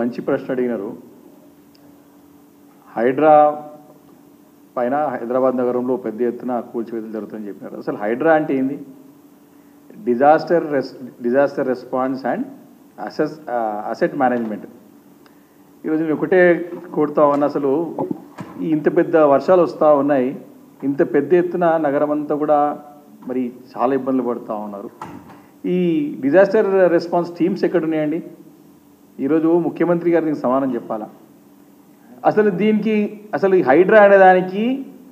మంచి ప్రశ్న అడిగినారు. హైడ్రా పైన హైదరాబాద్ నగరంలో పెద్ద ఎత్తున కూల్చివేతలు జరుగుతుందని చెప్పినారు. అసలు హైడ్రా అంటే ఏంది? Disaster response and asset management. ఈరోజు నేను ఒకటే కోరుతా ఉన్నా, అసలు ఇంత పెద్ద వర్షాలు వస్తూ ఉన్నాయి, ఇంత పెద్ద ఎత్తున నగరం అంతా కూడా మరి చాలా ఇబ్బందులు పడుతూ ఉన్నారు. ఈ డిజాస్టర్ రెస్పాన్స్ టీమ్స్ ఎక్కడున్నాయండి? ఈరోజు ముఖ్యమంత్రి గారు దీనికి సమానం చెప్పాలా? అసలు ఈ హైడ్రా అనేదానికి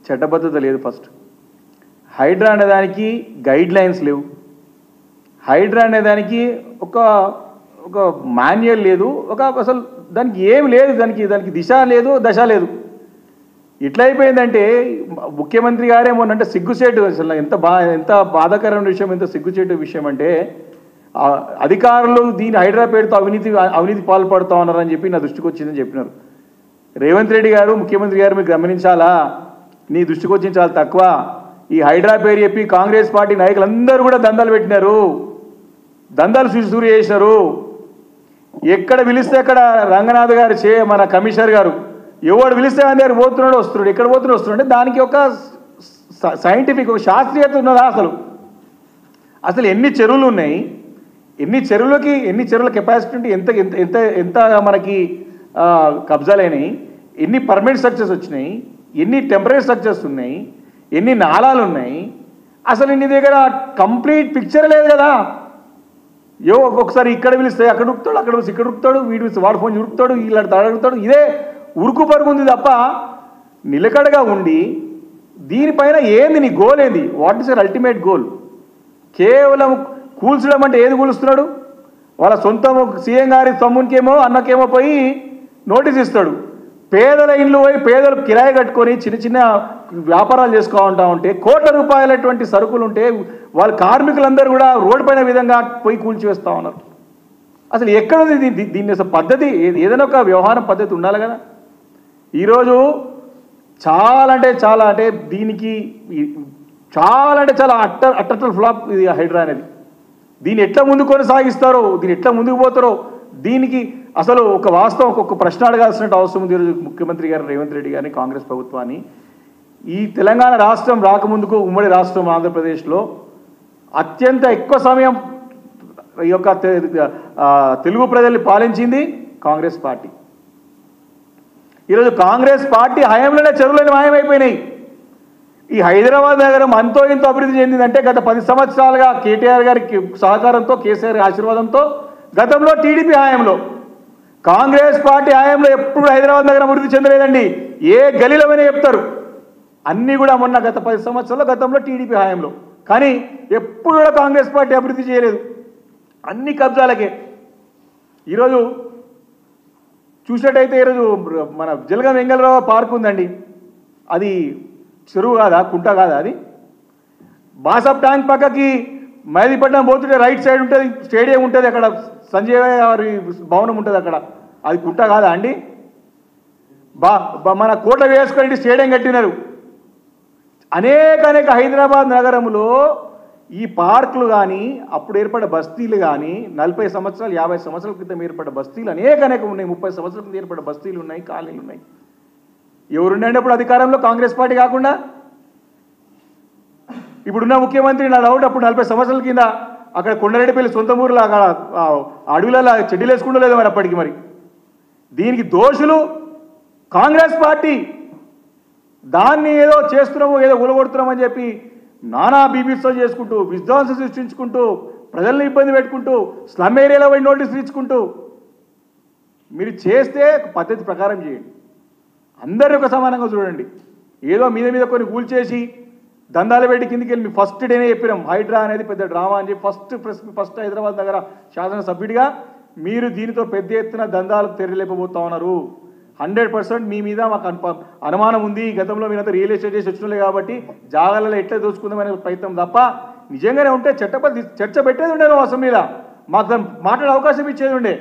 చట్టబద్ధత లేదు. ఫస్ట్ హైడ్రా అనేదానికి గైడ్ లైన్స్ లేవు. హైడ్రా అనేదానికి ఒక మాన్యువల్ లేదు. అసలు దానికి ఏమి లేదు. దానికి దిశ లేదు, దశ లేదు. ఎట్లయిపోయిందంటే ముఖ్యమంత్రి గారేమోనంటే సిగ్గుచేటు. అసలు ఎంత బాధాకరమైన విషయం, ఎంత సిగ్గుచేటు విషయం అంటే అధికారులు దీని హైడ్రా పేరుతో అవినీతి పాల్పడుతూ ఉన్నారని చెప్పి నా దృష్టికి వచ్చిందని చెప్పినారు. రేవంత్ రెడ్డి గారు, ముఖ్యమంత్రి గారు మీరు గమనించాలా, నీ దృష్టికి వచ్చిన చాలా తక్కువ. ఈ హైడ్రా పేరు చెప్పి కాంగ్రెస్ పార్టీ నాయకులందరూ కూడా దందాలు పెట్టినారు, దందాలు సూరు చేసినారు. ఎక్కడ పిలిస్తే అక్కడ రంగనాథ్ గారు మన కమిషనర్ గారు ఎవడు పిలిస్తే అని దగ్గర పోతున్నాడు, వస్తున్నాడు. ఎక్కడ పోతున్నాడు, వస్తున్నాడు. అంటే దానికి ఒక సైంటిఫిక్ ఒక శాస్త్రీయత ఉన్నదా? అసలు ఎన్ని చెరువులు ఉన్నాయి, ఎన్ని చెరువుల కెపాసిటీ ఉంటే ఎంత ఎంత ఎంత మనకి కబ్జాలైనాయి, ఎన్ని పర్మనెంట్ స్ట్రక్చర్స్ వచ్చినాయి, ఎన్ని టెంపరీ స్ట్రక్చర్స్ ఉన్నాయి, ఎన్ని నాళాలు ఉన్నాయి, అసలు నీ దగ్గర కంప్లీట్ పిక్చర్ లేదు కదా. ఒక్కొక్కసారి ఇక్కడ పిలిస్తే అక్కడ ఉరుకుతాడు, అక్కడ ఇక్కడ ఉరుకుతాడు, వాడు ఫోన్ ఉరుకుతాడు, వీళ్ళ అడుగుతాడు. ఇదే ఉరుకు పరుగు ఉంది తప్ప నిలకడగా ఉండి దీనిపైన ఏంది నీ గోల్ ఏంది? What is your ultimate goal? కేవలం కూల్చడం అంటే ఏది కూలుస్తున్నాడు? వాళ్ళ సొంత సీఎం గారి తమ్మునికేమో అన్నకేమో పోయి నోటీస్ ఇస్తాడు. పేదల ఇండ్లు పోయి పేదలు కిరాయి కట్టుకొని చిన్న చిన్న వ్యాపారాలు చేసుకోంటా ఉంటే కోట్ల రూపాయలటువంటి సరుకులు ఉంటే వాళ్ళ కార్మికులందరూ కూడా రోడ్డు పైన విధంగా పోయి కూల్చివేస్తూ ఉన్నారు. అసలు ఎక్కడుంది దీన్ని అసలు పద్ధతి? ఏదైనా ఒక వ్యవహారం పద్ధతి ఉండాలి కదా. ఈరోజు చాలా దీనికి చాలా అట్టర్ ఫ్లాప్ ఇది హైడ్రా అనేది. దీన్ని ఎట్లా ముందు కొనసాగిస్తారో, దీన్ని ఎట్లా ముందుకు పోతారో, దీనికి అసలు ఒక వాస్తవం ఒక ప్రశ్న అడగాల్సిన అవసరం ఉంది ఈరోజు ముఖ్యమంత్రి గారు రేవంత్ రెడ్డి గారిని, కాంగ్రెస్ ప్రభుత్వాన్ని. ఈ తెలంగాణ రాష్ట్రం రాకముందుకు ఉమ్మడి రాష్ట్రం ఆంధ్రప్రదేశ్లో అత్యంత ఎక్కువ సమయం ఈ యొక్క తెలుగు ప్రజల్ని పాలించింది కాంగ్రెస్ పార్టీ. ఈరోజు కాంగ్రెస్ పార్టీ హయాంలోనే చెరువులని మాయమైపోయినాయి. ఈ హైదరాబాద్ నగరం అంతో ఇంతో అభివృద్ధి చెందిందంటే గత 10 సంవత్సరాలుగా కేటీఆర్ గారి సహకారంతో, కేసీఆర్ ఆశీర్వాదంతో, గతంలో టీడీపీ హయాంలో. కాంగ్రెస్ పార్టీ హయాంలో ఎప్పుడు హైదరాబాద్ నగరం అభివృద్ధి చెందలేదండి. ఏ గలీలమైనా చెప్తారు. అన్నీ కూడా మొన్న గత 10 సంవత్సరాల్లో గతంలో టీడీపీ హయాంలో. కానీ ఎప్పుడు కూడా కాంగ్రెస్ పార్టీ అభివృద్ధి చేయలేదు. అన్ని కబ్జాలకే. ఈరోజు చూసినట్టయితే ఈరోజు మన జలగం వెంగళరావు పార్క్ ఉందండి. అది చెరువు కాదా, కుంట కాదా? అది బాసప్ ట్యాంక్ పక్కకి మైదీపట్నం పోతుంటే రైట్ సైడ్ ఉంటుంది, స్టేడియం ఉంటుంది, అక్కడ సంజయ్ గారి భవనం ఉంటుంది, అక్కడ అది కుంట కాదా అండి? మన కోట వేసుకొని స్టేడియం కట్టినారు. అనేక హైదరాబాద్ నగరంలో ఈ పార్కులు కానీ, అప్పుడు ఏర్పడ్డ బస్తీలు కానీ, 40 సంవత్సరాలు 50 సంవత్సరాల క్రితం ఏర్పడ్డ బస్తీలు అనేక ఉన్నాయి. 30 సంవత్సరాల క్రితం ఏర్పడ్డ బస్తీలు ఉన్నాయి, కాలనీలు ఉన్నాయి. ఎవరుండండి అప్పుడు అధికారంలో? కాంగ్రెస్ పార్టీ కాకుండా ఇప్పుడున్న ముఖ్యమంత్రి నా డౌట్ అప్పుడు 40 సంవత్సరాల కింద అక్కడ కొండరెడ్డిపల్లి సొంత ఊర్లో అక్కడ అడవులలో చెడ్డీలు వేసుకుంటలేదు మరి అప్పటికి. మరి దీనికి దోషులు కాంగ్రెస్ పార్టీ. దాన్ని ఏదో చేస్తున్నాము, ఏదో ఉలగొడుతున్నామని చెప్పి నానా బీబీతో చేసుకుంటూ, విధ్వంసం సృష్టించుకుంటూ, ప్రజల్ని ఇబ్బంది పెట్టుకుంటూ, స్లమ్ ఏరియాలో పోయి నోటీసులు ఇచ్చుకుంటూ మీరు చేస్తే పద్ధతి ప్రకారం చేయండి. అందరినీ ఒక సమానంగా చూడండి. ఏదో మీద కొన్ని కూల్చేసి దందాలు పెట్టి కిందికి వెళ్ళి ఫస్ట్ డేనే చెప్పినాం హైడ్రా అనేది పెద్ద డ్రామా అని చెప్పి ఫస్ట్ హైదరాబాద్ నగర శాసనసభ్యుడిగా మీరు దీనితో పెద్ద ఎత్తున దందాలకు తెరలేపబోతా ఉన్నారు. 100% మీ మీద మాకు అనుమానం ఉంది. గతంలో మీరంతా రియల్ ఎస్టేట్ చేసి వచ్చినలే కాబట్టి జాగాలలో ఎట్లా దోచుకుందామనే ప్రయత్నం తప్ప నిజంగానే ఉంటే చర్చ పెట్టేది ఉండే అసెంబ్లీలో, మాకు మాట్లాడే అవకాశం ఇచ్చేది ఉండే.